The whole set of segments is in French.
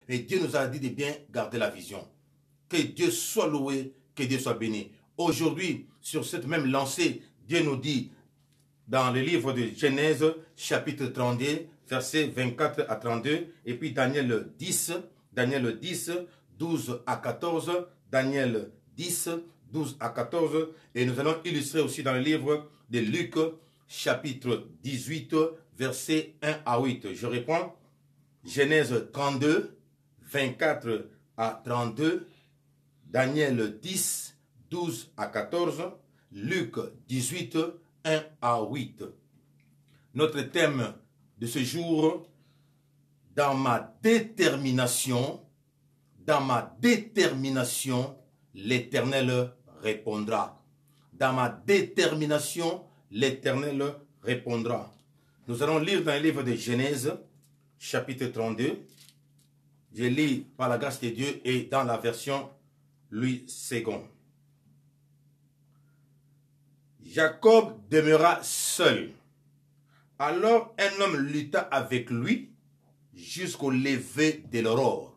Et Dieu nous a dit de bien garder la vision. Que Dieu soit loué, que Dieu soit béni. Aujourd'hui, sur cette même lancée, Dieu nous dit dans le livre de Genèse, chapitre 32, versets 24 à 32, et puis Daniel 10, 12 à 14, Daniel 10, 12 à 14, et nous allons illustrer aussi dans le livre de Luc, chapitre 18, versets 1 à 8. Je reprends, Genèse 32, 24 à 32, Daniel 10, 12 à 14, Luc 18, 1 à 8. Notre thème de ce jour, dans ma détermination, l'Éternel répondra. Dans ma détermination, l'Éternel répondra. Nous allons lire dans le livre de Genèse, chapitre 32. Je lis par la grâce de Dieu et dans la version Louis II. Jacob demeura seul. Alors un homme lutta avec lui jusqu'au lever de l'aurore.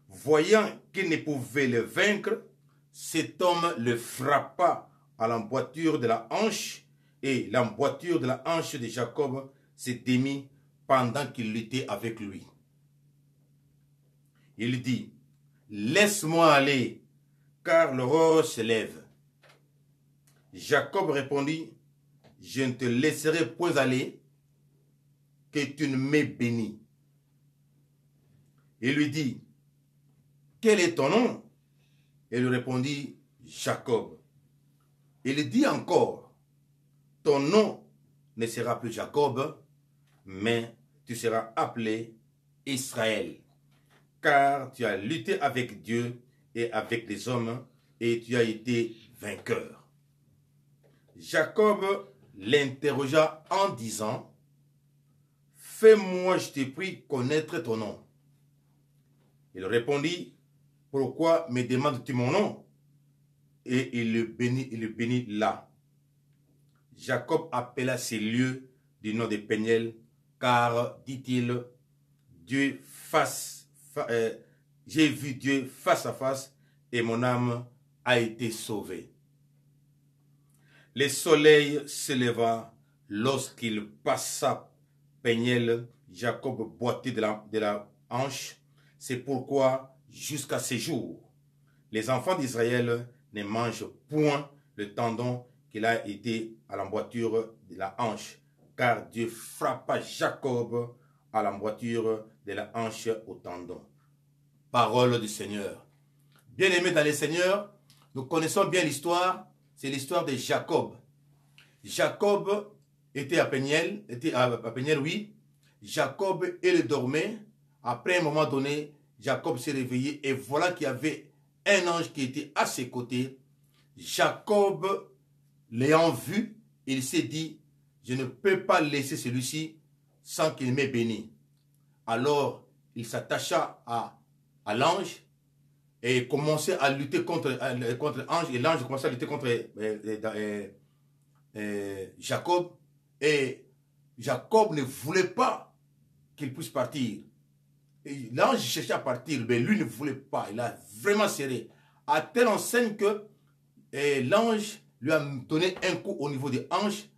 Voyant qu'il ne pouvait le vaincre, cet homme le frappa à l'emboîture de la hanche, et l'emboîture de la hanche de Jacob se démit pendant qu'il luttait avec lui. Il dit, « Laisse-moi aller, car l'aurore se lève. » Jacob répondit, « Je ne te laisserai point aller, que tu ne m'aies béni. » Il lui dit, « Quel est ton nom ?» Il lui répondit, « Jacob. » Il dit encore, « Ton nom ne sera plus Jacob, mais tu seras appelé Israël, car tu as lutté avec Dieu et avec les hommes, et tu as été vainqueur. » Jacob l'interrogea en disant, « Fais-moi, je te prie, connaître ton nom. » Il répondit, « Pourquoi me demandes-tu mon nom ?» Et il le bénit là. Jacob appela ces lieux du nom de Péniel, car, dit-il, j'ai vu Dieu face à face et mon âme a été sauvée. Le soleil s'éleva lorsqu'il passa Péniel. Jacob boitait de la hanche. C'est pourquoi, jusqu'à ce jour, les enfants d'Israël ne mangent point le tendon qu'il a été à l'emboîture de la hanche, car Dieu frappa Jacob à l'emboîture de la hanche au tendon. Parole du Seigneur. Bien-aimés dans le Seigneur, nous connaissons bien l'histoire, c'est l'histoire de Jacob. Jacob était à Péniel, oui. Jacob, il dormait. Après un moment donné, Jacob s'est réveillé et voilà qu'il y avait un ange qui était à ses côtés. Jacob, l'ayant vu, il s'est dit, je ne peux pas laisser celui-ci sans qu'il m'ait béni. Alors, il s'attacha à l'ange et commençait à lutter contre l'ange. Et l'ange commençait à lutter contre Jacob. Et Jacob ne voulait pas qu'il puisse partir. L'ange cherchait à partir, mais lui ne voulait pas. Il a vraiment serré. À telle enseigne que l'ange lui a donné un coup au niveau des hanches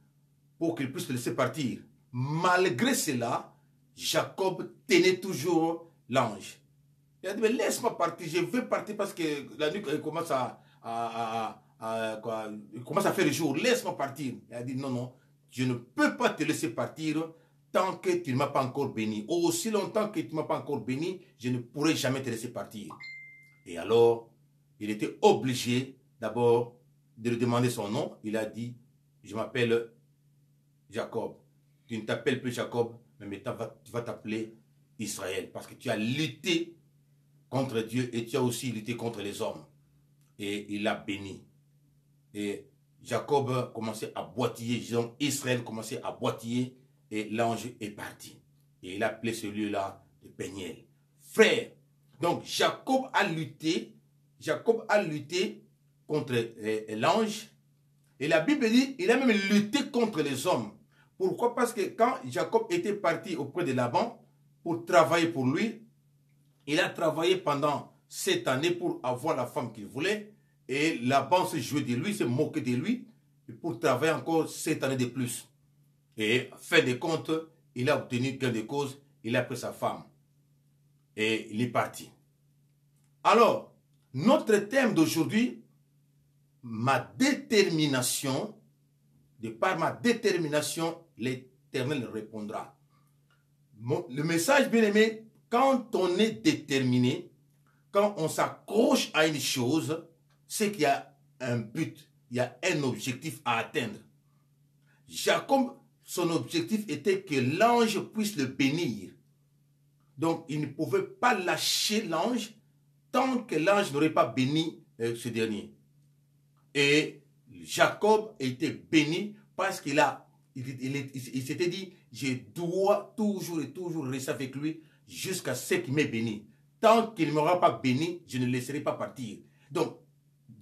pour qu'il puisse le laisser partir. Malgré cela, Jacob tenait toujours l'ange. Il a dit, mais laisse-moi partir, je veux partir parce que la nuit commence il commence à faire le jour, laisse-moi partir. Il a dit, non, non, je ne peux pas te laisser partir tant que tu ne m'as pas encore béni. Aussi longtemps que tu ne m'as pas encore béni, je ne pourrai jamais te laisser partir. Et alors, il était obligé d'abord de lui demander son nom. Il a dit, je m'appelle Jacob. Tu ne t'appelles plus Jacob, mais maintenant tu vas t'appeler Israël. Parce que tu as lutté contre Dieu et tu as aussi lutté contre les hommes. Et il l'a béni. Et Jacob commençait à boitiller, disons, Israël commençait à boitiller et l'ange est parti. Et il a appelé ce lieu-là de Péniel. Frère, donc Jacob a lutté contre l'ange. Et la Bible dit, il a même lutté contre les hommes. Pourquoi? Parce que quand Jacob était parti auprès de Laban pour travailler pour lui, Il a travaillé pendant 7 années pour avoir la femme qu'il voulait. Et Laban se jouait de lui, se moquait de lui pour travailler encore 7 années de plus. Et fin de compte, il a obtenu gain de cause, il a pris sa femme. Et il est parti. Alors, notre thème d'aujourd'hui, ma détermination, de par ma détermination, l'Éternel répondra. Le message, bien aimé, quand on est déterminé, quand on s'accroche à une chose, c'est qu'il y a un but, il y a un objectif à atteindre. Jacob, son objectif était que l'ange puisse le bénir. Donc, il ne pouvait pas lâcher l'ange tant que l'ange n'aurait pas béni ce dernier. Et Jacob était béni parce qu'il s'était dit, je dois toujours et toujours rester avec lui jusqu'à ce qu'il m'ait béni. Tant qu'il ne m'aura pas béni, je ne le laisserai pas partir. Donc,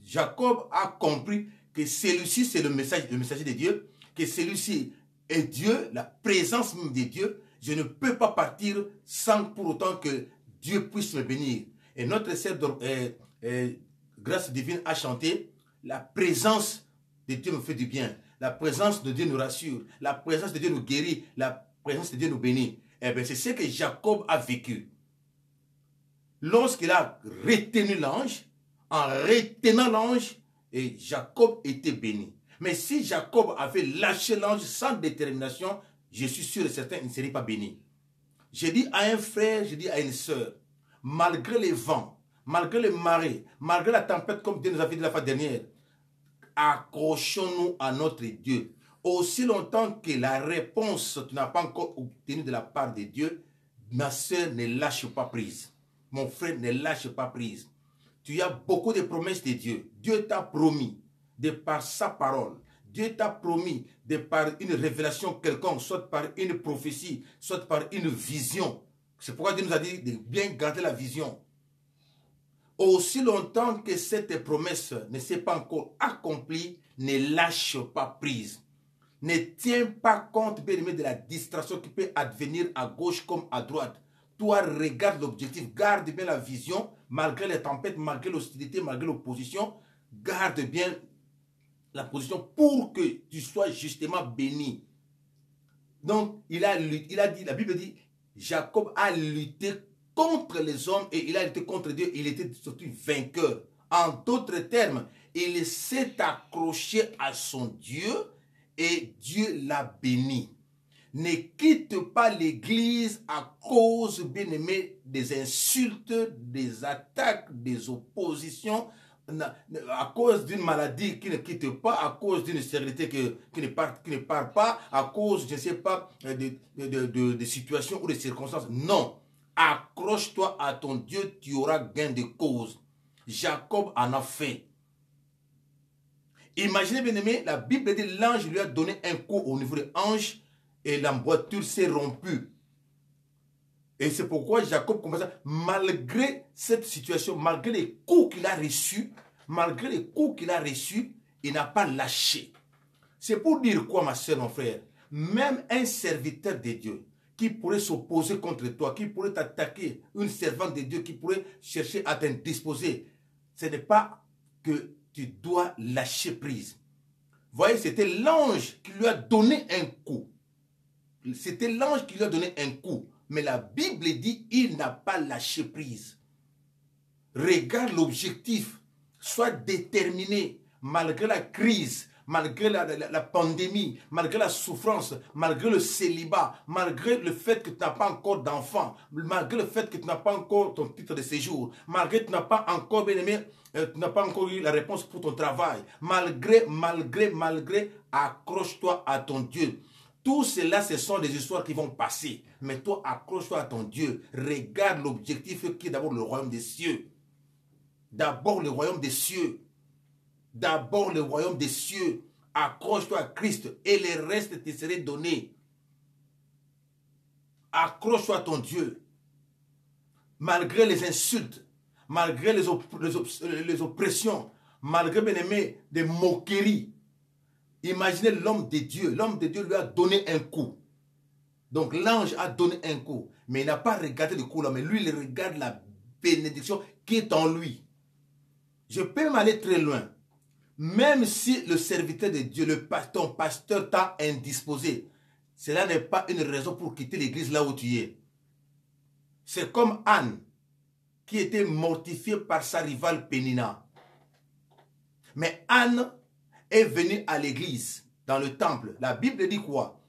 Jacob a compris que celui-ci, c'est le messager de Dieu, que celui-ci est Dieu, la présence même de Dieu. Je ne peux pas partir sans pour autant que Dieu puisse me bénir. Et notre sœur Grâce Divine a chanté, la présence de Dieu me fait du bien. La présence de Dieu nous rassure. La présence de Dieu nous guérit. La présence de Dieu nous bénit. Eh bien, c'est ce que Jacob a vécu. Lorsqu'il a retenu l'ange, en retenant l'ange, et Jacob était béni. Mais si Jacob avait lâché l'ange sans détermination, je suis sûr et certain qu'il ne serait pas béni. J'ai dit à un frère, j'ai dit à une sœur, malgré les vents, malgré les marées, malgré la tempête, comme Dieu nous a fait dit la fois dernière, accrochons-nous à notre Dieu. Aussi longtemps que la réponse tu n'as pas encore obtenue de la part de Dieu, ma sœur, ne lâche pas prise. Mon frère, ne lâche pas prise. Tu as beaucoup de promesses de Dieu. Dieu t'a promis, de par sa parole, Dieu t'a promis, de par une révélation quelconque, soit par une prophétie, soit par une vision. C'est pourquoi Dieu nous a dit de bien garder la vision. Aussi longtemps que cette promesse ne s'est pas encore accomplie, ne lâche pas prise. Ne tiens pas compte, bien aimé, de la distraction qui peut advenir à gauche comme à droite. Toi, regarde l'objectif, garde bien la vision, malgré les tempêtes, malgré l'hostilité, malgré l'opposition. Garde bien la position pour que tu sois justement béni. Donc, il a dit, la Bible dit, Jacob a lutté contre les hommes et il a lutté contre Dieu. Il était surtout vainqueur. En d'autres termes, il s'est accroché à son Dieu et Dieu l'a béni. Ne quitte pas l'église à cause, bien aimé, des insultes, des attaques, des oppositions, à cause d'une maladie qui ne quitte pas, à cause d'une stérilité qui ne part pas, à cause, je ne sais pas, de situations ou de circonstances. Non. Accroche-toi à ton Dieu, tu auras gain de cause. Jacob en a fait. Imaginez, bien aimé, la Bible dit l'ange lui a donné un coup au niveau de hanche et l'emboîture s'est rompue. Et c'est pourquoi Jacob commence à, malgré cette situation, malgré les coups qu'il a reçus, il n'a pas lâché. C'est pour dire quoi, ma soeur, mon frère? Même un serviteur de Dieu qui pourrait s'opposer contre toi, qui pourrait t'attaquer, une servante de Dieu qui pourrait chercher à t'indisposer, ce n'est pas que tu dois lâcher prise. Vous voyez, c'était l'ange qui lui a donné un coup. C'était l'ange qui lui a donné un coup. Mais la Bible dit, il n'a pas lâché prise. Regarde l'objectif. Sois déterminé, malgré la crise, malgré la pandémie, malgré la souffrance, malgré le célibat, malgré le fait que tu n'as pas encore d'enfant, malgré le fait que tu n'as pas encore ton titre de séjour, malgré que tu n'as pas encore, bien aimé, tu n'as pas encore eu la réponse pour ton travail, malgré, accroche-toi à ton Dieu. Tout cela, ce sont des histoires qui vont passer. Mais toi, accroche-toi à ton Dieu. Regarde l'objectif qui est d'abord le royaume des cieux. D'abord le royaume des cieux. D'abord le royaume des cieux. Accroche-toi à Christ et le reste te serait donné. Accroche-toi à ton Dieu. Malgré les insultes, malgré les oppressions, malgré, bien aimé, des moqueries. Imaginez l'homme de Dieu. L'homme de Dieu lui a donné un coup. Donc l'ange a donné un coup. Mais il n'a pas regardé le coup là, mais lui, il regarde la bénédiction qui est en lui. Je peux même aller très loin. Même si le serviteur de Dieu, ton pasteur t'a indisposé, cela n'est pas une raison pour quitter l'église là où tu es. C'est comme Anne qui était mortifiée par sa rivale Pénina. Mais Anne est venue à l'église, dans le temple. La Bible dit quoi?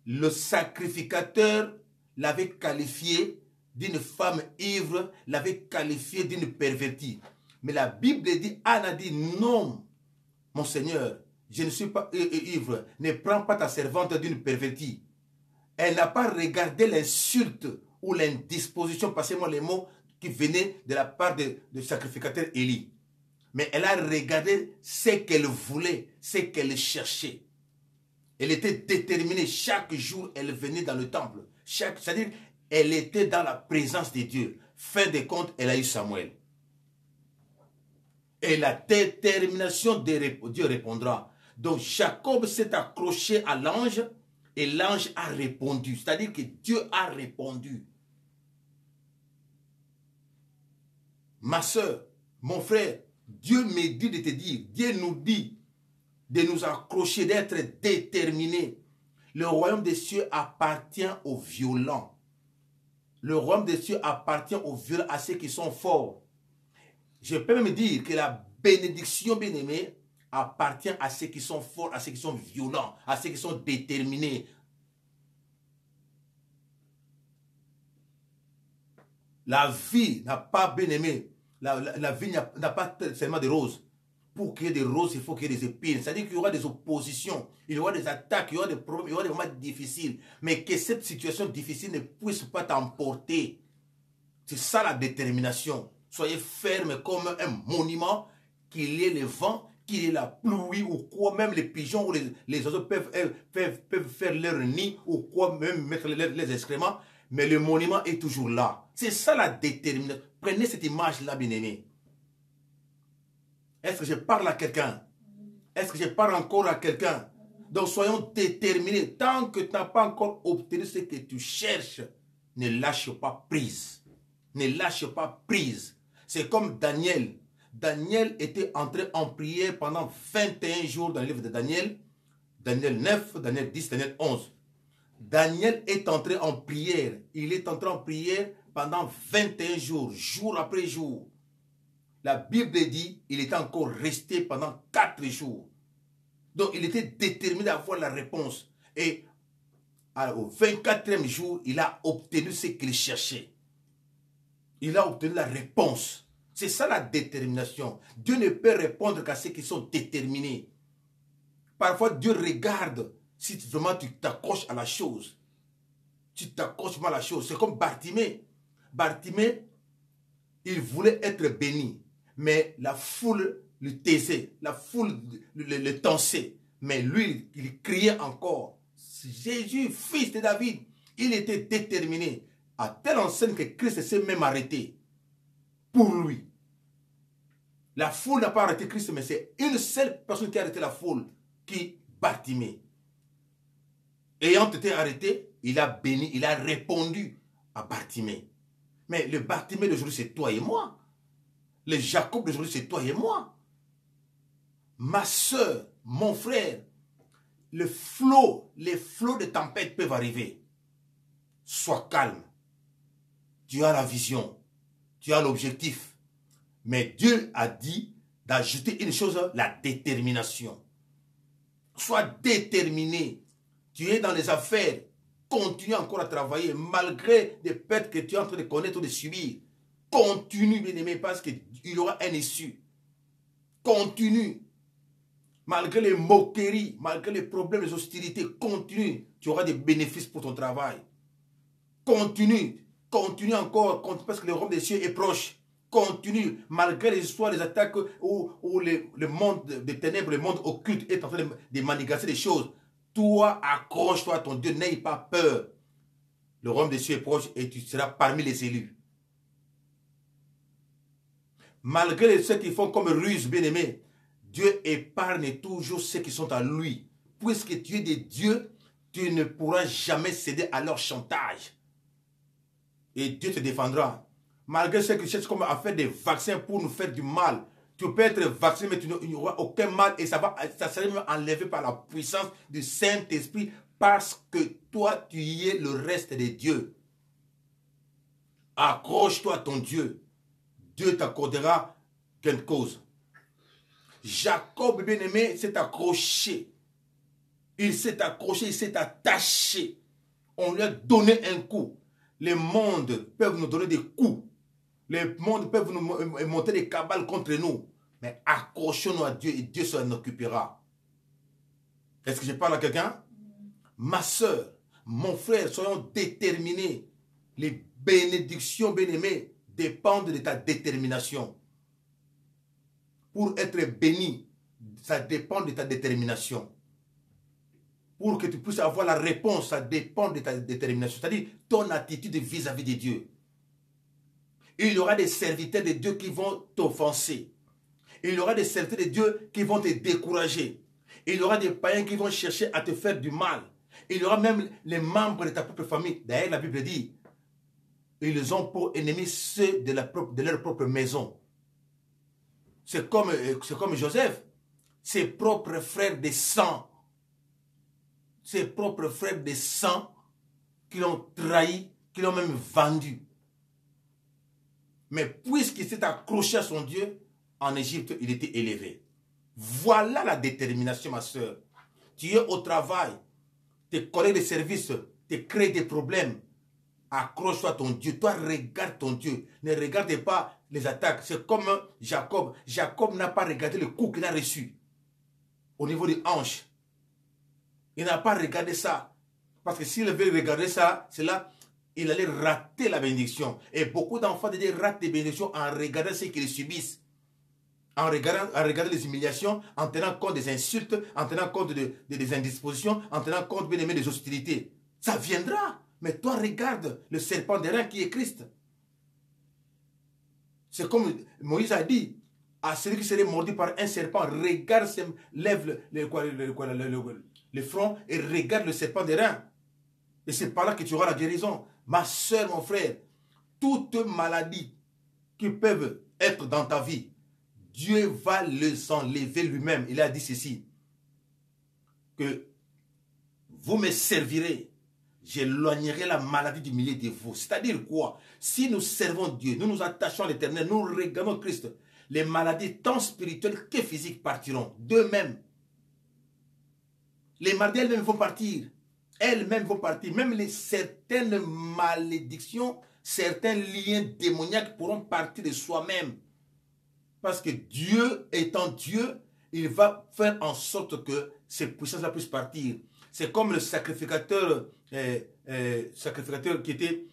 Le sacrificateur l'avait qualifiée d'une femme ivre, l'avait qualifiée d'une pervertie. Mais la Bible dit, Anne a dit non, mon Seigneur, je ne suis pas ivre, ne prends pas ta servante d'une pervertie. Elle n'a pas regardé l'insulte ou l'indisposition, passez-moi les mots, qui venaient de la part du sacrificateur Élie. Mais elle a regardé ce qu'elle voulait, ce qu'elle cherchait. Elle était déterminée. Chaque jour, elle venait dans le temple. C'est-à-dire, elle était dans la présence de Dieu. Fin de compte, elle a eu Samuel. Et la détermination de Dieu répondra. Donc, Jacob s'est accroché à l'ange et l'ange a répondu. C'est-à-dire que Dieu a répondu. Ma soeur, mon frère, Dieu me dit de te dire, Dieu nous dit de nous accrocher, d'être déterminés. Le royaume des cieux appartient aux violents. Le royaume des cieux appartient aux violents, à ceux qui sont forts. Je peux même dire que la bénédiction, bien-aimée, appartient à ceux qui sont forts, à ceux qui sont violents, à ceux qui sont déterminés. La vie n'a pas, bien-aimé, la vie n'a pas seulement des roses. Pour qu'il y ait des roses, il faut qu'il y ait des épines. C'est-à-dire qu'il y aura des oppositions, il y aura des attaques, il y aura des problèmes, il y aura des moments difficiles. Mais que cette situation difficile ne puisse pas t'emporter. C'est ça la détermination. Soyez ferme comme un monument, qu'il y ait le vent, qu'il y ait la pluie ou quoi, même les pigeons ou les oiseaux peuvent faire leur nid ou quoi, même mettre les excréments. Mais le monument est toujours là. C'est ça la détermination. Prenez cette image-là, bien-aimé. Est-ce que je parle à quelqu'un? Est-ce que je parle encore à quelqu'un? Donc soyons déterminés. Tant que tu n'as pas encore obtenu ce que tu cherches, ne lâche pas prise. Ne lâche pas prise. C'est comme Daniel. Daniel était entré en prière pendant 21 jours dans le livre de Daniel. Daniel 9, Daniel 10, Daniel 11. Daniel est entré en prière. Il est entré en prière pendant 21 jours, jour après jour. La Bible dit qu'il était encore resté pendant 4 jours. Donc il était déterminé à avoir la réponse. Et au 24e jour, il a obtenu ce qu'il cherchait. Il a obtenu la réponse. C'est ça la détermination. Dieu ne peut répondre qu'à ceux qui sont déterminés. Parfois, Dieu regarde si vraiment tu t'accroches à la chose. Tu t'accroches mal à la chose. C'est comme Bartimée. Bartimée, il voulait être béni. Mais la foule le taisait. La foule le tensait. Mais lui, il criait encore. Jésus, fils de David. Il était déterminé. À telle enseigne que Christ s'est même arrêté. Pour lui. La foule n'a pas arrêté Christ, mais c'est une seule personne qui a arrêté la foule. Qui? Bartimée. Ayant été arrêté, il a béni, il a répondu à Bartimée. Mais le Bartimée d'aujourd'hui, c'est toi et moi. Le Jacob d'aujourd'hui, c'est toi et moi. Ma soeur, mon frère, les flots de tempête peuvent arriver. Sois calme. Tu as la vision. Tu as l'objectif. Mais Dieu a dit d'ajouter une chose, la détermination. Sois déterminé. Tu es dans les affaires. Continue encore à travailler malgré les pertes que tu es en train de connaître ou de subir. Continue, bien-aimé, parce qu'il y aura un issue. Continue. Malgré les moqueries, malgré les problèmes, les hostilités, continue. Tu auras des bénéfices pour ton travail. Continue. Continue encore, parce que le royaume des cieux est proche. Continue, malgré les histoires, les attaques où le monde des ténèbres, le monde occulte est en train de manigancer les choses. Toi, accroche-toi à ton Dieu, n'aie pas peur. Le royaume des cieux est proche et tu seras parmi les élus. Malgré ceux qui font comme ruse, bien-aimé, Dieu épargne toujours ceux qui sont à lui. Puisque tu es de Dieu, tu ne pourras jamais céder à leur chantage. Et Dieu te défendra. malgré ceux qui cherchent comme à faire des vaccins pour nous faire du mal. Tu peux être vacciné, mais il n'y aura aucun mal et ça sera même enlevé par la puissance du Saint-Esprit parce que toi, tu y es le reste de Dieu. Accroche-toi à ton Dieu. Dieu t'accordera quelque chose. Jacob, bien-aimé, s'est accroché. Il s'est accroché, il s'est attaché. On lui a donné un coup. Les mondes peuvent nous donner des coups. Les mondes peuvent nous monter des cabales contre nous. Mais accrochons-nous à Dieu et Dieu s'en occupera. Est-ce que je parle à quelqu'un? Ma soeur, mon frère, soyons déterminés. Les bénédictions, bien-aimées, dépendent de ta détermination. Pour être béni, ça dépend de ta détermination. Pour que tu puisses avoir la réponse, ça dépend de ta détermination. C'est-à-dire ton attitude vis-à-vis de Dieu. Il y aura des serviteurs de Dieu qui vont t'offenser. Il y aura des serviteurs de Dieu qui vont te décourager. Il y aura des païens qui vont chercher à te faire du mal. Il y aura même les membres de ta propre famille. D'ailleurs, la Bible dit, ils ont pour ennemis ceux de leur propre maison. C'est comme Joseph, ses propres frères de sang. Ses propres frères de sang qui l'ont trahi, qui l'ont même vendu. Mais puisqu'il s'est accroché à son Dieu, en Égypte, il était élevé. Voilà la détermination, ma soeur. Tu es au travail, tes collègues de service te créent des problèmes. Accroche-toi à ton Dieu. Toi, regarde ton Dieu. Ne regarde pas les attaques. C'est comme Jacob. Jacob n'a pas regardé le coup qu'il a reçu au niveau des hanches. Il n'a pas regardé ça. Parce que s'il avait regardé ça, c'est là, il allait rater la bénédiction. Et beaucoup d'enfants de Dieu ratent des bénédictions en regardant ce qu'ils subissent. En regardant les humiliations, en tenant compte des insultes, en tenant compte des indispositions, en tenant compte, bien aimé, des hostilités. Ça viendra. Mais toi, regarde le serpent d'airain qui est Christ. C'est comme Moïse a dit à celui qui serait mordu par un serpent, regarde, lève le front et regarde le serpent d'airain. Et c'est par là que tu auras la guérison. Ma soeur, mon frère, toutes maladies qui peuvent être dans ta vie, Dieu va les enlever lui-même. Il a dit ceci, que vous me servirez, j'éloignerai la maladie du milieu de vous. C'est-à-dire quoi? Si nous servons Dieu, nous nous attachons à l'Éternel, nous regardons Christ, les maladies tant spirituelles que physiques partiront d'eux-mêmes. Les maladies elles-mêmes vont partir. Elles-mêmes vont partir. Même certaines malédictions, certains liens démoniaques pourront partir de soi-même. Parce que Dieu étant Dieu, il va faire en sorte que ces puissances-là puissent partir. C'est comme le sacrificateur qui était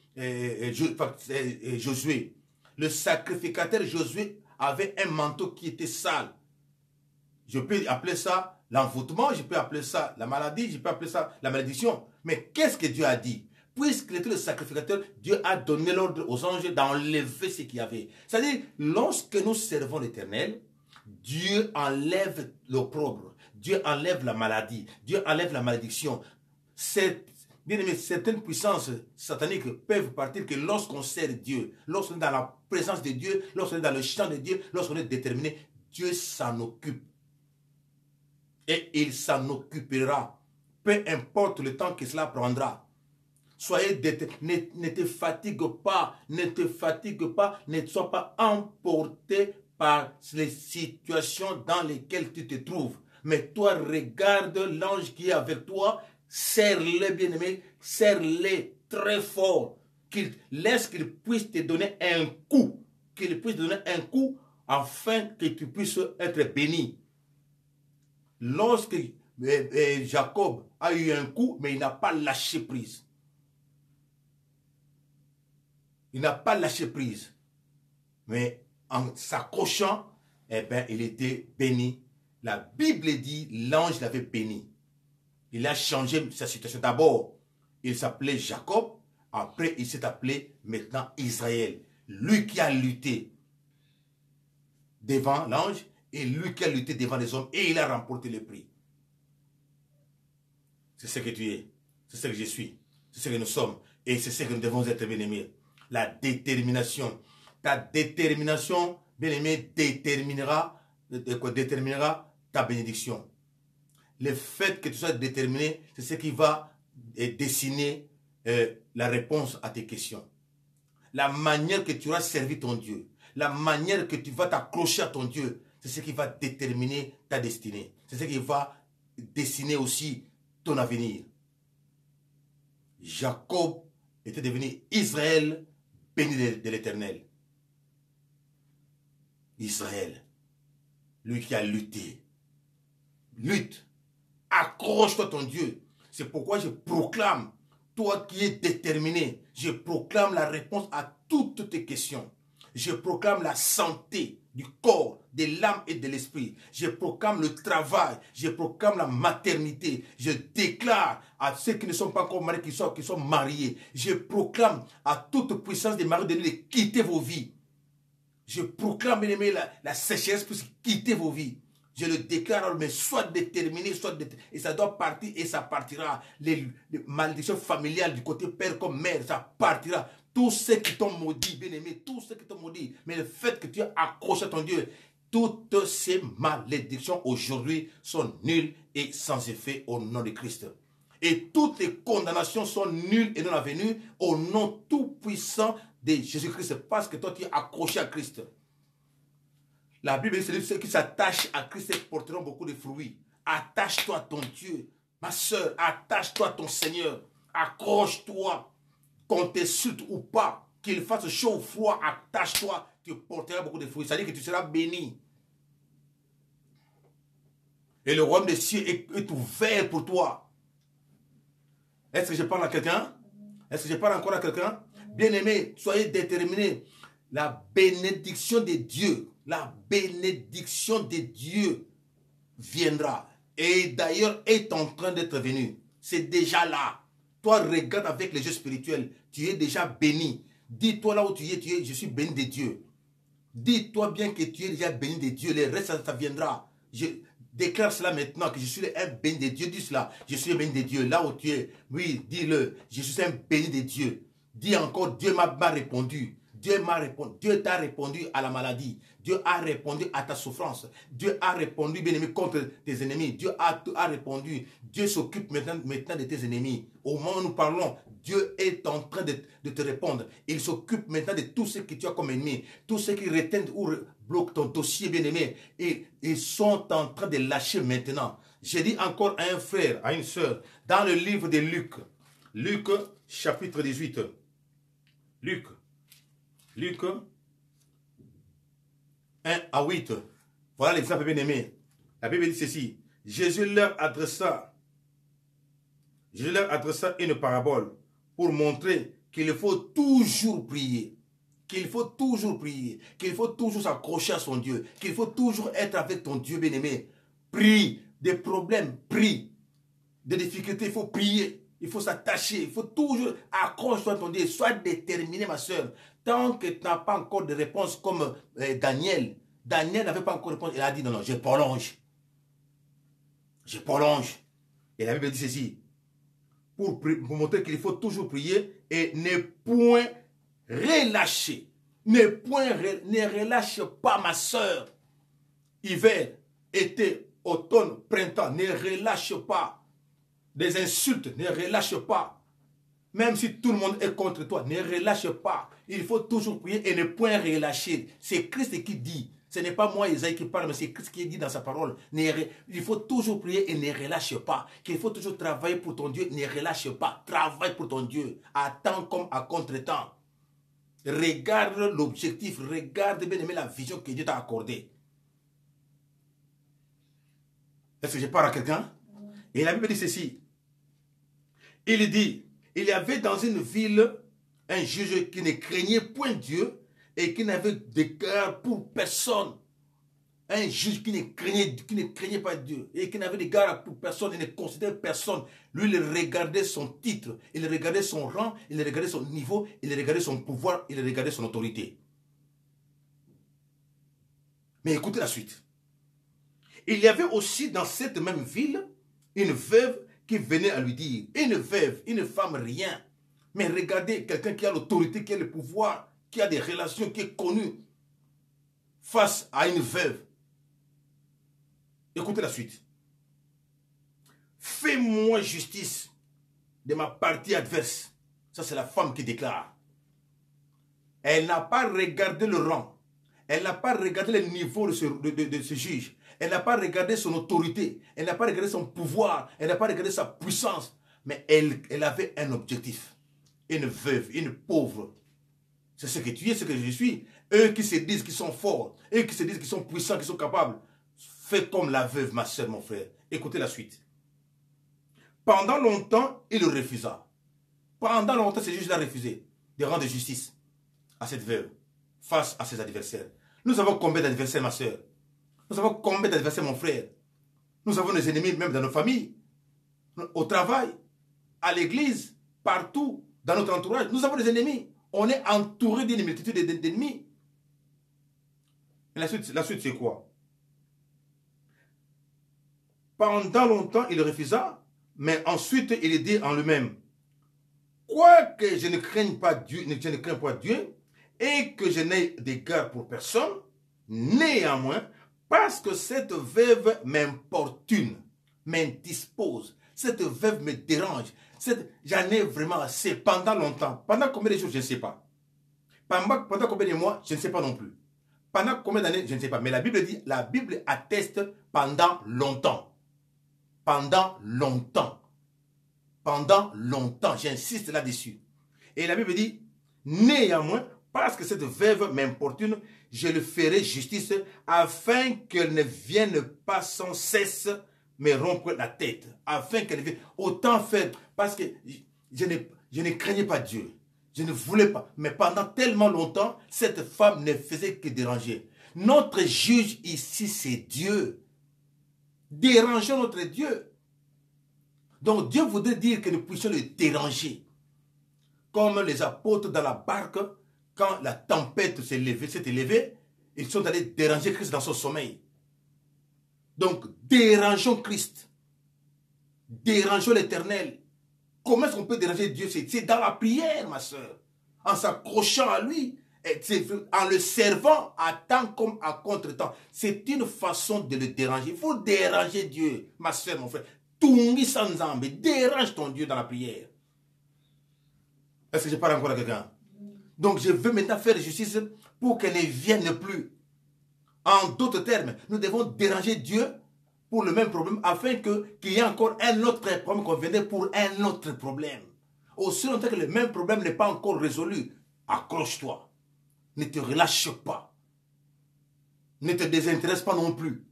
Josué. Le sacrificateur Josué avait un manteau qui était sale. Je peux appeler ça l'envoûtement, je peux appeler ça la maladie, je peux appeler ça la malédiction. Mais qu'est-ce que Dieu a dit? Puisqu'il était le sacrificateur, Dieu a donné l'ordre aux anges d'enlever ce qu'il y avait. C'est-à-dire, lorsque nous servons l'Éternel, Dieu enlève l'opprobre, Dieu enlève la maladie, Dieu enlève la malédiction. Bien aimé, certaines puissances sataniques peuvent partir que lorsqu'on sert Dieu, lorsqu'on est dans la présence de Dieu, lorsqu'on est dans le champ de Dieu, lorsqu'on est déterminé, Dieu s'en occupe. Et il s'en occupera. Peu importe le temps que cela prendra. Soyez ne te fatigue pas, ne sois pas emporté par les situations dans lesquelles tu te trouves. Mais toi, regarde l'ange qui est avec toi, serre-le, bien-aimé, serre-le très fort, laisse qu'il puisse te donner un coup, afin que tu puisses être béni. Lorsque Jacob a eu un coup, mais il n'a pas lâché prise. Il n'a pas lâché prise. Mais en s'accrochant, eh bien, il était béni. La Bible dit, l'ange l'avait béni. Il a changé sa situation. D'abord, il s'appelait Jacob. Après, il s'est appelé maintenant Israël. Lui qui a lutté devant l'ange et lui qui a lutté devant les hommes et il a remporté le prix. C'est ce que tu es. C'est ce que je suis. C'est ce que nous sommes. Et c'est ce que nous devons être, bien-aimés. La détermination. ta détermination, bien aimé, déterminera ta bénédiction. Le fait que tu sois déterminé, c'est ce qui va dessiner la réponse à tes questions. La manière que tu auras servi ton Dieu, la manière que tu vas t'accrocher à ton Dieu, c'est ce qui va déterminer ta destinée. C'est ce qui va dessiner aussi ton avenir. Jacob était devenu Israël, béni de l'Éternel. Israël, lui qui a lutté. Lutte, accroche-toi à ton Dieu. C'est pourquoi je proclame, toi qui es déterminé, je proclame la réponse à toutes tes questions. Je proclame la santé du corps, de l'âme et de l'esprit. Je proclame le travail. Je proclame la maternité. Je déclare à ceux qui ne sont pas encore mariés, qui sont mariés. Je proclame à toute puissance des maris de Dieu de quitter vos vies. Je proclame, bien aimé, la sécheresse pour quitter vos vies. Je le déclare, mais soit déterminé, et ça doit partir et ça partira. Les malédictions familiales du côté père comme mère, ça partira. Tous ceux qui t'ont maudit, bien aimé, tous ceux qui t'ont maudit, mais le fait que tu es accroché à ton Dieu, toutes ces malédictions aujourd'hui sont nulles et sans effet au nom de Christ. Et toutes les condamnations sont nulles et non avenues au nom tout puissant de Jésus-Christ, parce que toi tu es accroché à Christ. La Bible dit que ceux qui s'attachent à Christ porteront beaucoup de fruits. Attache-toi à ton Dieu. Ma soeur, attache-toi à ton Seigneur. Accroche-toi. Qu'on t'insulte ou pas, qu'il fasse chaud ou froid, attache-toi. Tu porteras beaucoup de fruits. C'est-à-dire que tu seras béni. Et le royaume des cieux est ouvert pour toi. Est-ce que je parle à quelqu'un? Est-ce que je parle encore à quelqu'un? Bien-aimé, soyez déterminés. La bénédiction de Dieu, la bénédiction de Dieu viendra. Et d'ailleurs est en train d'être venue. C'est déjà là. Toi, regarde avec les yeux spirituels. Tu es déjà béni. Dis-toi là où tu es, je suis béni de Dieu. Dis-toi bien que tu es déjà béni de Dieu. Le reste, ça viendra. Je déclare cela maintenant, que je suis un béni de Dieu. Dis cela. Je suis un béni de Dieu. Là où tu es, oui, dis-le. Je suis un béni de Dieu. Dis encore, Dieu m'a répondu. Dieu m'a répondu. Dieu t'a répondu à la maladie. Dieu a répondu à ta souffrance. Dieu a répondu, bien-aimé, contre tes ennemis. Dieu a répondu. Dieu s'occupe maintenant de tes ennemis. Au moment où nous parlons, Dieu est en train de te répondre. Il s'occupe maintenant de tous ceux que tu as comme ennemis. Tous ceux qui retiennent ou bloquent ton dossier, bien-aimé. Et ils sont en train de lâcher maintenant. J'ai dit encore à un frère, à une soeur, dans le livre de Luc. Luc, chapitre 18. Luc 1 à 8. Voilà l'exemple bien aimé. La Bible dit ceci. Jésus leur adressa une parabole pour montrer qu'il faut toujours prier. Qu'il faut toujours prier. Qu'il faut toujours s'accrocher à son Dieu. Qu'il faut toujours être avec ton Dieu bien aimé. Prie. Des problèmes, prie. Des difficultés, il faut prier. Il faut s'attacher. Il faut toujours accrocher-toi à ton Dieu. Sois déterminé, ma soeur. Tant que tu n'as pas encore de réponse comme Daniel. Daniel n'avait pas encore de réponse. Il a dit non, non, je prolonge. Je prolonge. Et la Bible dit ceci. Pour montrer qu'il faut toujours prier et ne point relâcher. Ne relâche pas, ma soeur. Hiver, été, automne, printemps, ne relâche pas. Des insultes, ne relâche pas. Même si tout le monde est contre toi, ne relâche pas. Il faut toujours prier et ne point relâcher. C'est Christ qui dit. Ce n'est pas moi, Isaïe, qui parle, mais c'est Christ qui dit dans sa parole. Il faut toujours prier et ne relâche pas. Qu'il faut toujours travailler pour ton Dieu, ne relâche pas. Travaille pour ton Dieu, à temps comme à contre-temps. Regarde l'objectif, regarde bien aimé la vision que Dieu t'a accordée. Est-ce que je parle à quelqu'un? Et la Bible dit ceci. Il dit, il y avait dans une ville un juge qui ne craignait point Dieu et qui n'avait d'égard pour personne. Un juge qui ne craignait pas Dieu et qui n'avait d'égard pour personne et ne considérait personne. Lui, il regardait son titre, il regardait son rang, il regardait son niveau, il regardait son pouvoir, il regardait son autorité. Mais écoutez la suite. Il y avait aussi dans cette même ville une veuve qui venait à lui dire, une veuve, une femme rien. Mais regardez quelqu'un qui a l'autorité, qui a le pouvoir, qui a des relations, qui est connu face à une veuve. Écoutez la suite. Fais-moi justice de ma partie adverse. Ça, c'est la femme qui déclare. Elle n'a pas regardé le rang. Elle n'a pas regardé le niveau de ce juge. Elle n'a pas regardé son autorité. Elle n'a pas regardé son pouvoir. Elle n'a pas regardé sa puissance. Mais elle avait un objectif. Une veuve, une pauvre. C'est ce que tu es, ce que je suis. Eux qui se disent qu'ils sont forts. Eux qui se disent qu'ils sont puissants, qu'ils sont capables. Fais comme la veuve, ma soeur, mon frère. Écoutez la suite. Pendant longtemps, il refusa. Pendant longtemps, ce juge l'a refusé de rendre justice à cette veuve face à ses adversaires. Nous avons combien d'adversaires, ma soeur? Nous avons combien d'adversaires, mon frère? Nous avons des ennemis même dans nos familles, au travail, à l'église, partout, dans notre entourage. Nous avons des ennemis. On est entouré d'une multitude d'ennemis. Et la suite c'est quoi? Pendant longtemps, il refusa, mais ensuite, il dit en lui-même, quoique je ne craigne pas Dieu, je ne crains pas Dieu, et que je n'ai d'égard pour personne, néanmoins, parce que cette veuve m'importune, m'indispose, cette veuve me dérange, j'en ai vraiment assez pendant longtemps. Pendant combien de jours, je ne sais pas. Pendant combien de mois, je ne sais pas non plus. Pendant combien d'années, je ne sais pas. Mais la Bible dit, la Bible atteste pendant longtemps. Pendant longtemps. Pendant longtemps. J'insiste là-dessus. Et la Bible dit, néanmoins, parce que cette veuve m'importune, je le ferai justice afin qu'elle ne vienne pas sans cesse me rompre la tête. Afin qu'elle vienne autant faire. Parce que je ne craignais pas Dieu. Je ne voulais pas. Mais pendant tellement longtemps, cette femme ne faisait que déranger. Notre juge ici, c'est Dieu. Dérangeons notre Dieu. Donc Dieu voudrait dire que nous puissions le déranger. Comme les apôtres dans la barque, quand la tempête s'est élevée, ils sont allés déranger Christ dans son sommeil. Donc dérangeons Christ. Dérangeons l'Éternel. Comment est-ce qu'on peut déranger Dieu? C'est dans la prière, ma soeur. En s'accrochant à lui, en le servant à temps comme à contre-temps. C'est une façon de le déranger. Il faut déranger Dieu, ma soeur, mon frère. Tungi sans zambe, dérange ton Dieu dans la prière. Est-ce que je parle encore à quelqu'un? Donc je veux maintenant faire justice pour qu'elle ne vienne plus. En d'autres termes, nous devons déranger Dieu pour le même problème afin qu'il y ait encore un autre problème qu'on vienne pour un autre problème. Aussi longtemps que le même problème n'est pas encore résolu, accroche-toi. Ne te relâche pas. Ne te désintéresse pas non plus.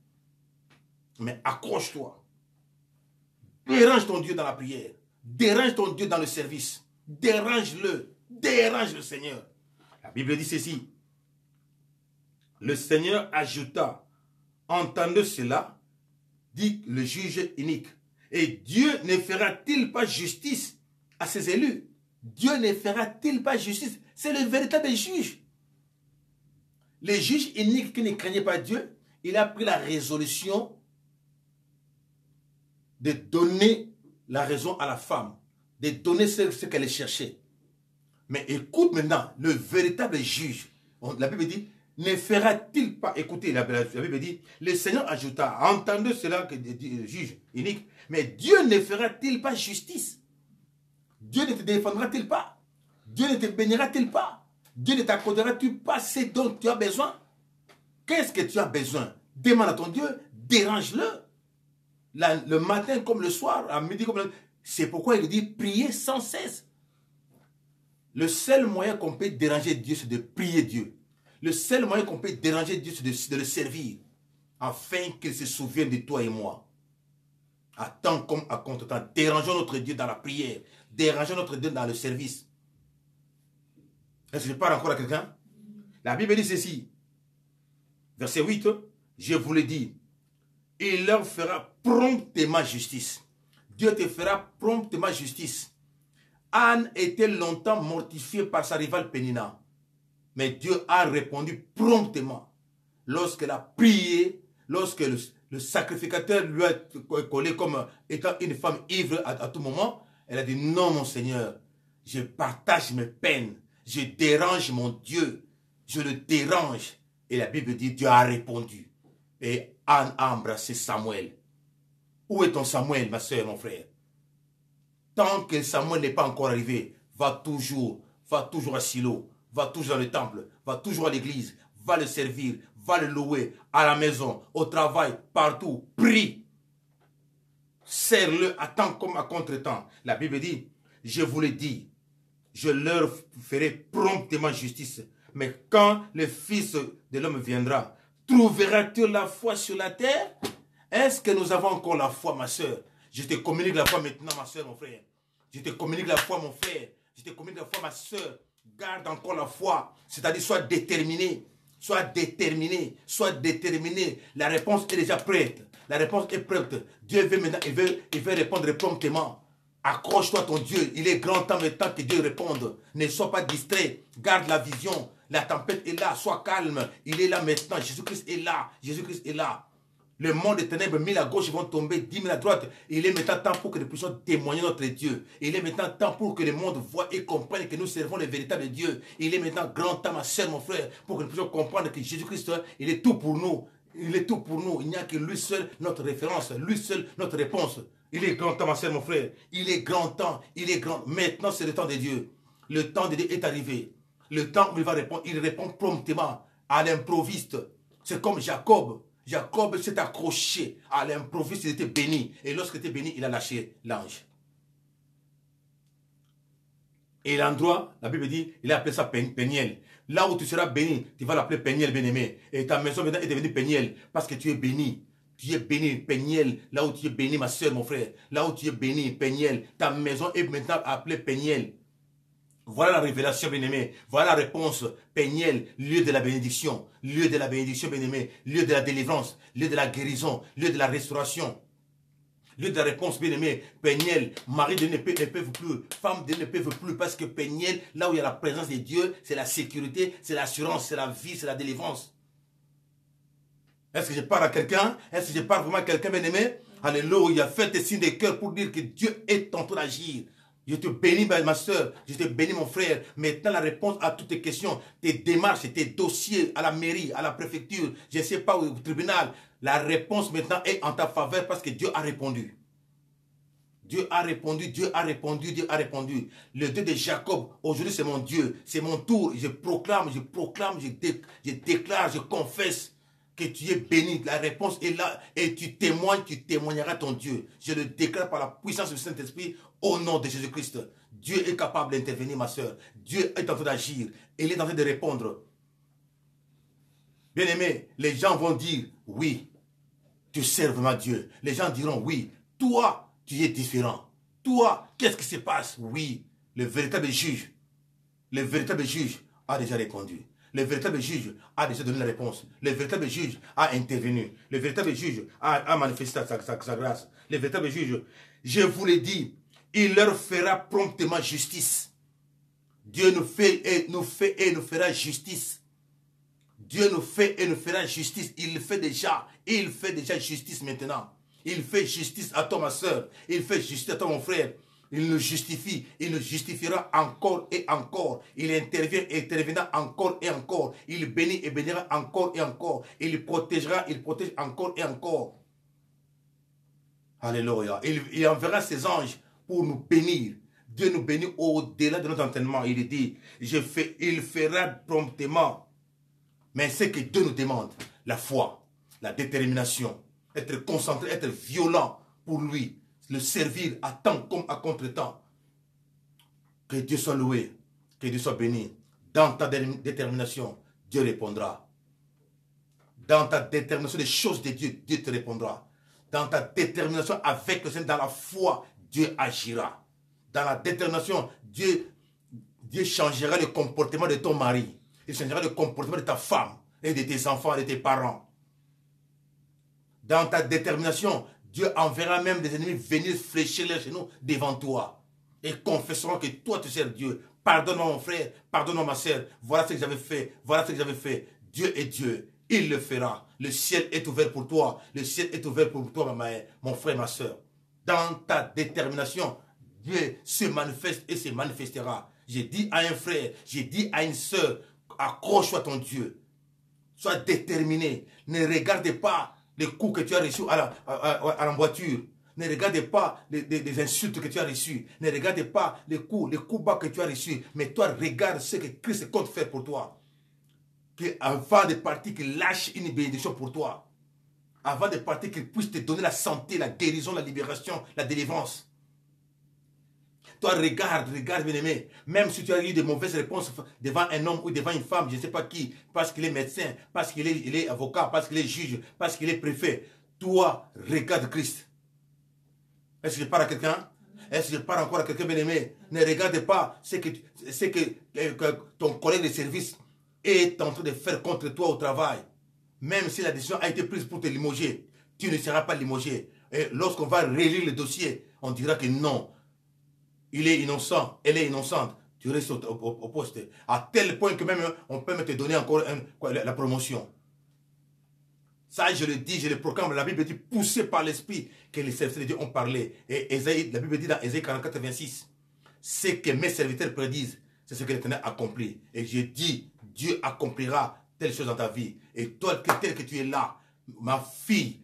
Mais accroche-toi. Dérange ton Dieu dans la prière. Dérange ton Dieu dans le service. Dérange-le. Dérange le Seigneur. La Bible dit ceci. Le Seigneur ajouta, entendez cela, dit le juge unique. Et Dieu ne fera-t-il pas justice à ses élus? Dieu ne fera-t-il pas justice? C'est le véritable juge. Le juge unique qui ne craignait pas Dieu, il a pris la résolution de donner la raison à la femme, de donner ce qu'elle cherchait. Mais écoute maintenant, le véritable juge, la Bible dit, ne fera-t-il pas, écoutez, la Bible dit, le Seigneur ajouta, entendez cela que dit le juge unique, mais Dieu ne fera-t-il pas justice? Dieu ne te défendra-t-il pas? Dieu ne te bénira-t-il pas? Dieu ne t'accordera-t-il pas ce dont tu as besoin? Qu'est-ce que tu as besoin? Demande à ton Dieu, dérange-le. Le matin comme le soir, à midi comme le... C'est pourquoi il dit, priez sans cesse. Le seul moyen qu'on peut déranger Dieu, c'est de prier Dieu. Le seul moyen qu'on peut déranger Dieu, c'est de le servir. Afin qu'il se souvienne de toi et moi. À temps comme à contre-temps. Dérangeons notre Dieu dans la prière. Dérangeons notre Dieu dans le service. Est-ce que je parle encore à quelqu'un? La Bible dit ceci. Verset 8. Je vous le dis. Il leur fera promptement justice. Dieu te fera promptement justice. Anne était longtemps mortifiée par sa rivale Pénina. Mais Dieu a répondu promptement. Lorsqu'elle a prié, lorsque le sacrificateur lui a collé comme étant une femme ivre à tout moment, elle a dit, non mon Seigneur, je partage mes peines. Je dérange mon Dieu. Je le dérange. Et la Bible dit, Dieu a répondu. Et Anne a embrassé Samuel. Où est ton Samuel, ma soeur, mon frère? Tant que Samuel n'est pas encore arrivé, va toujours à Silo, va toujours dans le temple, va toujours à l'église, va le servir, va le louer, à la maison, au travail, partout, prie. Serre-le à temps comme à contre-temps. La Bible dit, je vous le dis, je leur ferai promptement justice. Mais quand le Fils de l'homme viendra, trouveras-tu la foi sur la terre? Est-ce que nous avons encore la foi, ma soeur? Je te communique la foi maintenant, ma soeur, mon frère. Je te communique la foi, mon frère. Je te communique la foi, ma soeur. Garde encore la foi. C'est-à-dire, sois déterminé. Sois déterminé. Sois déterminé. La réponse est déjà prête. La réponse est prête. Dieu veut maintenant, il veut répondre promptement. Accroche-toi à ton Dieu. Il est grand temps maintenant que Dieu réponde. Ne sois pas distrait. Garde la vision. La tempête est là. Sois calme. Il est là maintenant. Jésus-Christ est là. Jésus-Christ est là. Le monde des ténèbres, 1000 à gauche, ils vont tomber, 10 000 à droite. Il est maintenant temps pour que nous puissions témoigner notre Dieu. Il est maintenant temps pour que le monde voit et comprenne que nous servons le véritable Dieu. Il est maintenant grand temps, ma soeur, mon frère, pour que nous puissions comprendre que Jésus-Christ, il est tout pour nous. Il est tout pour nous. Il n'y a que lui seul notre référence, lui seul notre réponse. Il est grand temps, ma soeur, mon frère. Il est grand temps. Il est grand. Maintenant, c'est le temps de Dieu. Le temps de Dieu est arrivé. Le temps où il va répondre, il répond promptement à l'improviste. C'est comme Jacob. Jacob s'est accroché à l'improviste, il était béni. Et lorsqu'il était béni, il a lâché l'ange. Et l'endroit, la Bible dit, il a appelé ça Péniel. Là où tu seras béni, tu vas l'appeler Péniel, bien-aimé. Et ta maison maintenant est devenue Péniel, parce que tu es béni. Tu es béni, Péniel. Là où tu es béni, ma soeur, mon frère. Là où tu es béni, Péniel. Ta maison est maintenant appelée Péniel. Voilà la révélation, bien-aimé. Voilà la réponse. Péniel, lieu de la bénédiction. Lieu de la bénédiction, bien-aimé. Lieu de la délivrance. Lieu de la guérison. Lieu de la restauration. Lieu de la réponse, bien-aimé. Péniel, mari de ne peuvent plus. Femme de ne peuvent plus. Parce que Péniel, là où il y a la présence de Dieu, c'est la sécurité, c'est l'assurance, c'est la vie, c'est la délivrance. Est-ce que je parle à quelqu'un? Est-ce que je parle vraiment à quelqu'un, bien-aimé? Alléluia. Faites des signes de cœur pour dire que Dieu est en train d'agir. Je te bénis, ma soeur. Je te bénis, mon frère. Maintenant, la réponse à toutes tes questions, tes démarches, tes dossiers à la mairie, à la préfecture, je ne sais pas, au tribunal, la réponse maintenant est en ta faveur parce que Dieu a répondu. Dieu a répondu, Dieu a répondu, Dieu a répondu. Le Dieu de Jacob, aujourd'hui c'est mon Dieu. C'est mon tour. Je proclame, je déclare, je confesse que tu es béni. La réponse est là et tu témoigneras ton Dieu. Je le déclare par la puissance du Saint-Esprit au nom de Jésus-Christ. Dieu est capable d'intervenir, ma soeur. Dieu est en train d'agir. Il est en train de répondre. Bien-aimé, les gens vont dire, oui, tu serves ma Dieu. Les gens diront, oui, toi, tu es différent. Toi, qu'est-ce qui se passe? Oui, le véritable juge a déjà répondu. Le véritable juge a déjà donné la réponse. Le véritable juge a intervenu. Le véritable juge a manifesté sa grâce. Le véritable juge, je vous l'ai dit, il leur fera promptement justice. Dieu nous fait et nous fera justice. Dieu nous fait et nous fera justice. Il fait déjà justice maintenant. Il fait justice à toi, ma soeur. Il fait justice à toi, mon frère. Il nous justifie. Il nous justifiera encore et encore. Il interviendra encore et encore. Il bénit et bénira encore et encore. Il protège encore et encore. Alléluia. Il enverra ses anges pour nous bénir. Dieu nous bénit au-delà de notre entendement. Il dit, il fera promptement. Mais c'est que Dieu nous demande, la foi, la détermination, être concentré, être violent pour lui, le servir à temps comme à contre-temps. Que Dieu soit loué, que Dieu soit béni. Dans ta détermination, Dieu répondra. Dans ta détermination des choses de Dieu, Dieu te répondra. Dans ta détermination avec le Seigneur, dans la foi, Dieu agira. Dans la détermination, Dieu changera le comportement de ton mari. Il changera le comportement de ta femme et de tes enfants et de tes parents. Dans ta détermination, Dieu enverra même des ennemis venir fléchir leurs genoux devant toi. Et confesseront que toi tu sers Dieu. Pardonne-moi mon frère, pardonne-moi ma soeur. Voilà ce que j'avais fait, voilà ce que j'avais fait. Dieu est Dieu, il le fera. Le ciel est ouvert pour toi. Le ciel est ouvert pour toi, mon frère, ma soeur. Dans ta détermination, Dieu se manifeste et se manifestera. J'ai dit à un frère, j'ai dit à une soeur, accroche-toi à ton Dieu. Sois déterminé. Ne regarde pas les coups que tu as reçus à la voiture. Ne regarde pas les insultes que tu as reçues. Ne regarde pas les coups bas que tu as reçus. Mais toi, regarde ce que Christ compte faire pour toi. Avant de partir, qu'il lâche une bénédiction pour toi. Avant de partir, qu'il puisse te donner la santé, la guérison, la libération, la délivrance. Toi, regarde, bien-aimé. Même si tu as eu de mauvaises réponses devant un homme ou devant une femme, je ne sais pas qui, parce qu'il est médecin, parce qu'il est avocat, parce qu'il est juge, parce qu'il est préfet. Toi, regarde Christ. Est-ce que je parle à quelqu'un? Est-ce que je parle encore à quelqu'un, bien-aimé? Ne regarde pas ce que ton collègue de service est en train de faire contre toi au travail. Même si la décision a été prise pour te limoger, tu ne seras pas limogé. Et lorsqu'on va relire le dossier, on dira que non, il est innocent, elle est innocente. Tu restes au poste. À tel point que même on peut te donner encore la promotion. Ça, je le dis, je le proclame. La Bible dit, poussé par l'Esprit, que les serviteurs de Dieu ont parlé. Et la Bible dit dans Ésaïe 44, 26, ce que mes serviteurs prédisent, c'est ce que l'Éternel accomplit. Et je dis, Dieu accomplira telle chose dans ta vie. Et toi, tel que tu es là, ma fille,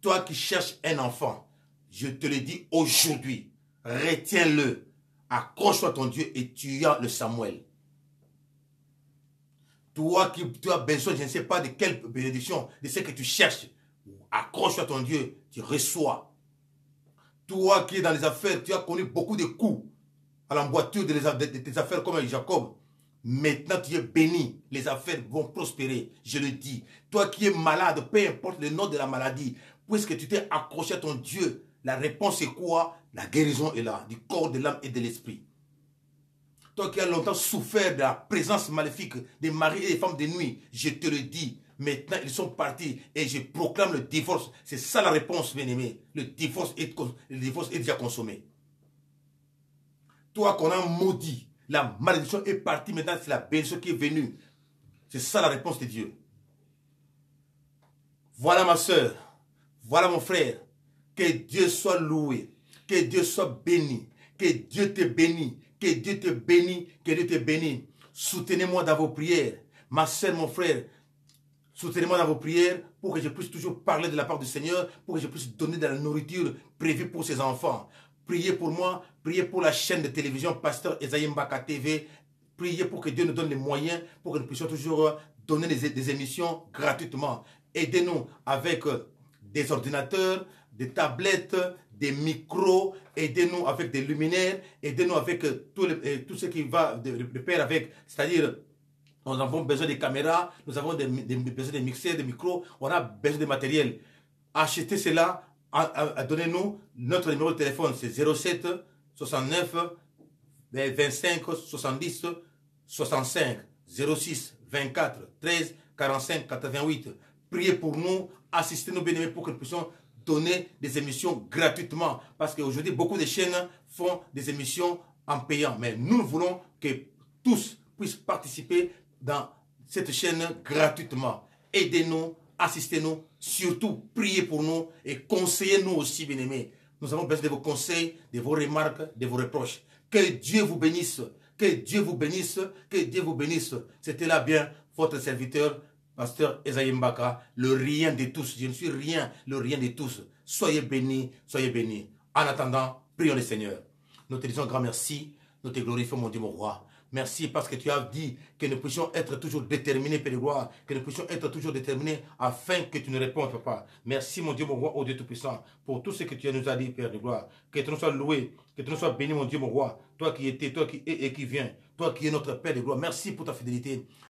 toi qui cherches un enfant, je te le dis aujourd'hui, retiens-le, accroche-toi à ton Dieu et tu as le Samuel. Toi qui tu as besoin, je ne sais pas de quelle bénédiction, de ce que tu cherches, accroche-toi à ton Dieu, tu reçois. Toi qui es dans les affaires, tu as connu beaucoup de coups à l'emboîture de tes affaires comme Jacob. Maintenant, tu es béni. Les affaires vont prospérer. Je le dis. Toi qui es malade, peu importe le nom de la maladie, puisque tu t'es accroché à ton Dieu, la réponse est quoi? La guérison est là, du corps, de l'âme et de l'esprit. Toi qui as longtemps souffert de la présence maléfique des maris et des femmes de nuit, je te le dis. Maintenant, ils sont partis et je proclame le divorce. C'est ça la réponse, bien-aimé. Le divorce est déjà consommé. Toi qu'on a maudit, la malédiction est partie. Maintenant, c'est la bénédiction qui est venue. C'est ça la réponse de Dieu. Voilà ma soeur. Voilà mon frère. Que Dieu soit loué. Que Dieu soit béni. Que Dieu te bénisse. Que Dieu te bénisse. Que Dieu te bénisse. Soutenez-moi dans vos prières. Ma soeur, mon frère. Soutenez-moi dans vos prières pour que je puisse toujours parler de la part du Seigneur, pour que je puisse donner de la nourriture prévue pour ses enfants. Priez pour moi, priez pour la chaîne de télévision Pasteur Esaïe Mbaka TV. Priez pour que Dieu nous donne les moyens pour que nous puissions toujours donner des émissions gratuitement. Aidez-nous avec des ordinateurs, des tablettes, des micros, aidez-nous avec des luminaires, aidez-nous avec tout ce qui va de pair avec, c'est-à-dire nous avons besoin de caméras, nous avons besoin de mixeurs, de micros, on a besoin de matériel. Achetez cela, donnez-nous notre numéro de téléphone, c'est 07 69 25 70 65 06 24 13 45 88. Priez pour nous, assistez-nous bien-aimés pour que nous puissions donner des émissions gratuitement. Parce qu'aujourd'hui, beaucoup de chaînes font des émissions en payant. Mais nous voulons que tous puissent participer dans cette chaîne gratuitement. Aidez-nous, assistez-nous, surtout priez pour nous et conseillez-nous aussi, bien-aimés. Nous avons besoin de vos conseils, de vos remarques, de vos reproches. Que Dieu vous bénisse, que Dieu vous bénisse, que Dieu vous bénisse. C'était là bien votre serviteur, Pasteur Esaïe Mbaka, le rien de tous. Je ne suis rien, le rien de tous. Soyez bénis, soyez bénis. En attendant, prions le Seigneur. Nous te disons un grand merci, nous te glorifions, mon Dieu, mon roi. Merci parce que tu as dit que nous puissions être toujours déterminés, Père de gloire, que nous puissions être toujours déterminés afin que tu nous répondes, Papa. Merci, mon Dieu, mon roi, ô Dieu Tout-Puissant, pour tout ce que tu nous as dit, Père de gloire. Que tu nous sois loué, que tu nous sois béni, mon Dieu, mon roi. Toi qui étais, toi qui es et qui viens, toi qui es notre Père de gloire. Merci pour ta fidélité.